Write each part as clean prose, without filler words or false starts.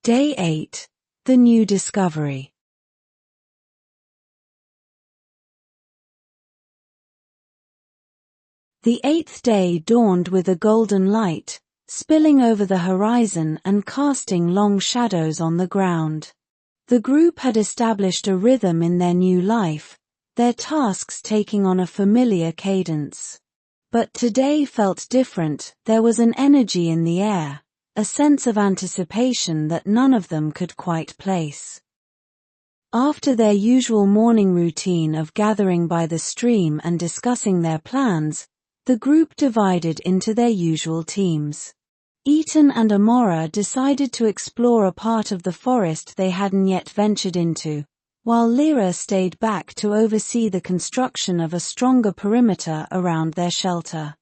Day 8. The New Discovery. The 8th day dawned with a golden light, spilling over the horizon and casting long shadows on the ground. The group had established a rhythm in their new life, their tasks taking on a familiar cadence. But today felt different. There was an energy in the air, a sense of anticipation that none of them could quite place. After their usual morning routine of gathering by the stream and discussing their plans, the group divided into their usual teams. Ethan and Amora decided to explore a part of the forest they hadn't yet ventured into, while Lyra stayed back to oversee the construction of a stronger perimeter around their shelter.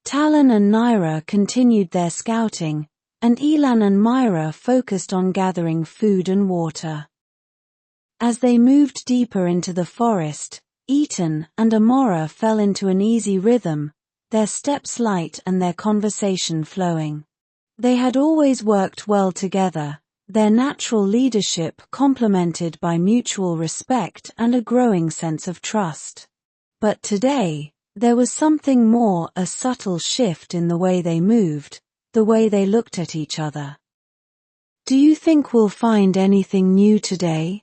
Talon and Naira continued their scouting, and Elan and Myra focused on gathering food and water. As they moved deeper into the forest, Ethan and Amora fell into an easy rhythm, their steps light and their conversation flowing. They had always worked well together, their natural leadership complemented by mutual respect and a growing sense of trust. But today, there was something more, a subtle shift in the way they moved, the way they looked at each other. "Do you think we'll find anything new today?"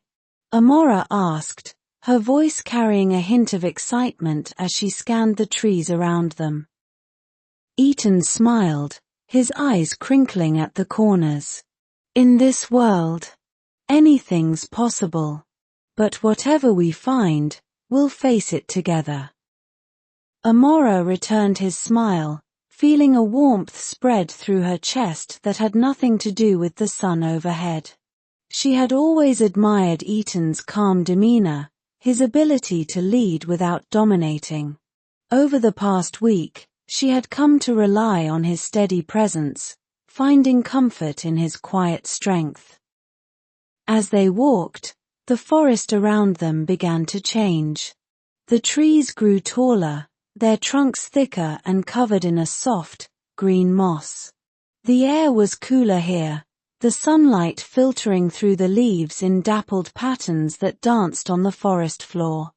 Amora asked, her voice carrying a hint of excitement as she scanned the trees around them. Ethan smiled, his eyes crinkling at the corners. "In this world, anything's possible. But whatever we find, we'll face it together." Amora returned his smile, feeling a warmth spread through her chest that had nothing to do with the sun overhead. She had always admired Ethan's calm demeanor, his ability to lead without dominating. Over the past week, she had come to rely on his steady presence, finding comfort in his quiet strength. As they walked, the forest around them began to change. The trees grew taller, their trunks thicker and covered in a soft, green moss. The air was cooler here, the sunlight filtering through the leaves in dappled patterns that danced on the forest floor.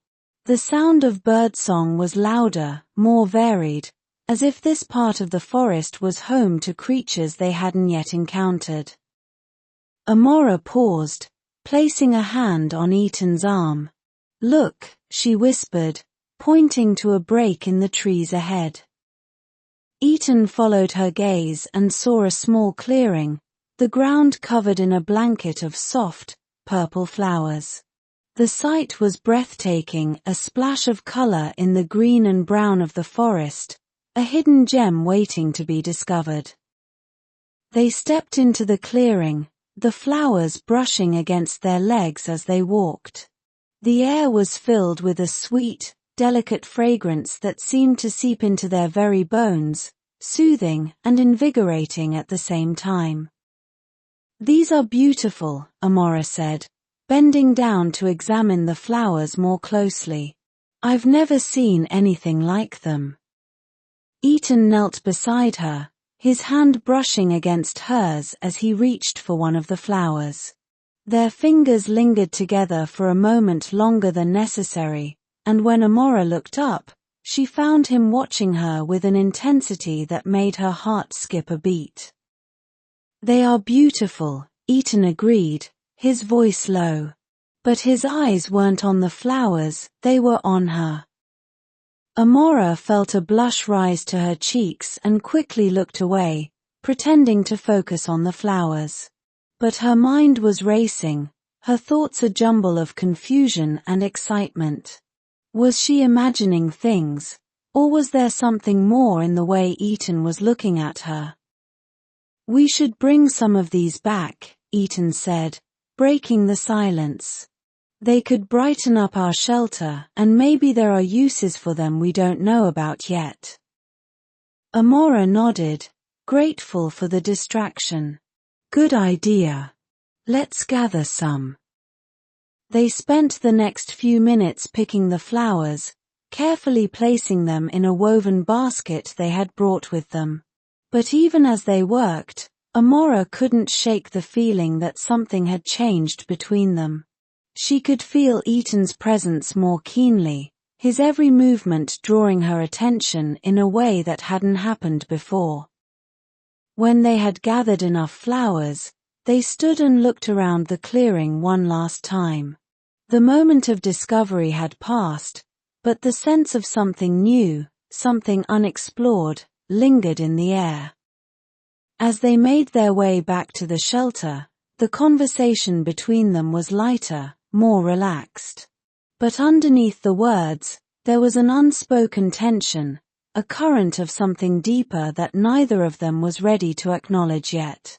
The sound of birdsong was louder, more varied, as if this part of the forest was home to creatures they hadn't yet encountered. Amora paused, placing a hand on Ethan's arm. "Look," she whispered, pointing to a break in the trees ahead. Ethan followed her gaze and saw a small clearing, the ground covered in a blanket of soft, purple flowers. The sight was breathtaking, a splash of color in the green and brown of the forest, a hidden gem waiting to be discovered. They stepped into the clearing, the flowers brushing against their legs as they walked. The air was filled with a sweet, delicate fragrance that seemed to seep into their very bones, soothing and invigorating at the same time. "These are beautiful," Amora said, bending down to examine the flowers more closely. "I've never seen anything like them." Ethan knelt beside her, his hand brushing against hers as he reached for one of the flowers. Their fingers lingered together for a moment longer than necessary, and when Amora looked up, she found him watching her with an intensity that made her heart skip a beat. "They are beautiful," Ethan agreed, his voice low. But his eyes weren't on the flowers, they were on her. Amora felt a blush rise to her cheeks and quickly looked away, pretending to focus on the flowers. But her mind was racing, her thoughts a jumble of confusion and excitement. Was she imagining things, or was there something more in the way Ethan was looking at her? "We should bring some of these back," Ethan said, breaking the silence. "They could brighten up our shelter, and maybe there are uses for them we don't know about yet." Amora nodded, grateful for the distraction. "Good idea. Let's gather some." They spent the next few minutes picking the flowers, carefully placing them in a woven basket they had brought with them. But even as they worked, Amora couldn't shake the feeling that something had changed between them. She could feel Ethan's presence more keenly, his every movement drawing her attention in a way that hadn't happened before. When they had gathered enough flowers, they stood and looked around the clearing one last time. The moment of discovery had passed, but the sense of something new, something unexplored, lingered in the air. As they made their way back to the shelter, the conversation between them was lighter, more relaxed. But underneath the words, there was an unspoken tension, a current of something deeper that neither of them was ready to acknowledge yet.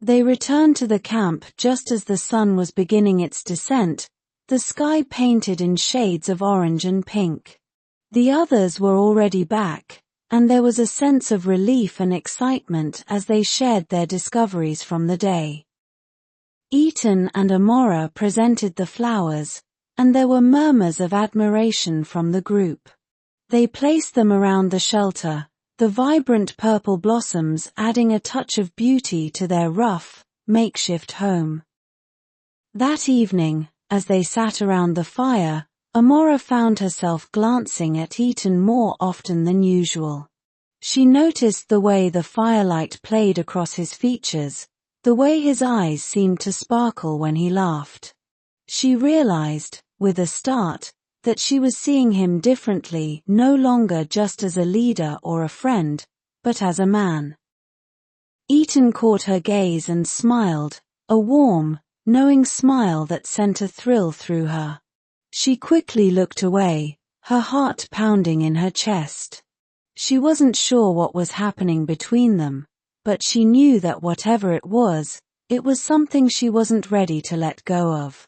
They returned to the camp just as the sun was beginning its descent, the sky painted in shades of orange and pink. The others were already back, and there was a sense of relief and excitement as they shared their discoveries from the day. Ethan and Amora presented the flowers, and there were murmurs of admiration from the group. They placed them around the shelter, the vibrant purple blossoms adding a touch of beauty to their rough, makeshift home. That evening, as they sat around the fire, Amora found herself glancing at Ethan more often than usual. She noticed the way the firelight played across his features, the way his eyes seemed to sparkle when he laughed. She realized, with a start, that she was seeing him differently, no longer just as a leader or a friend, but as a man. Ethan caught her gaze and smiled, a warm, knowing smile that sent a thrill through her. She quickly looked away, her heart pounding in her chest. She wasn't sure what was happening between them, but she knew that whatever it was something she wasn't ready to let go of.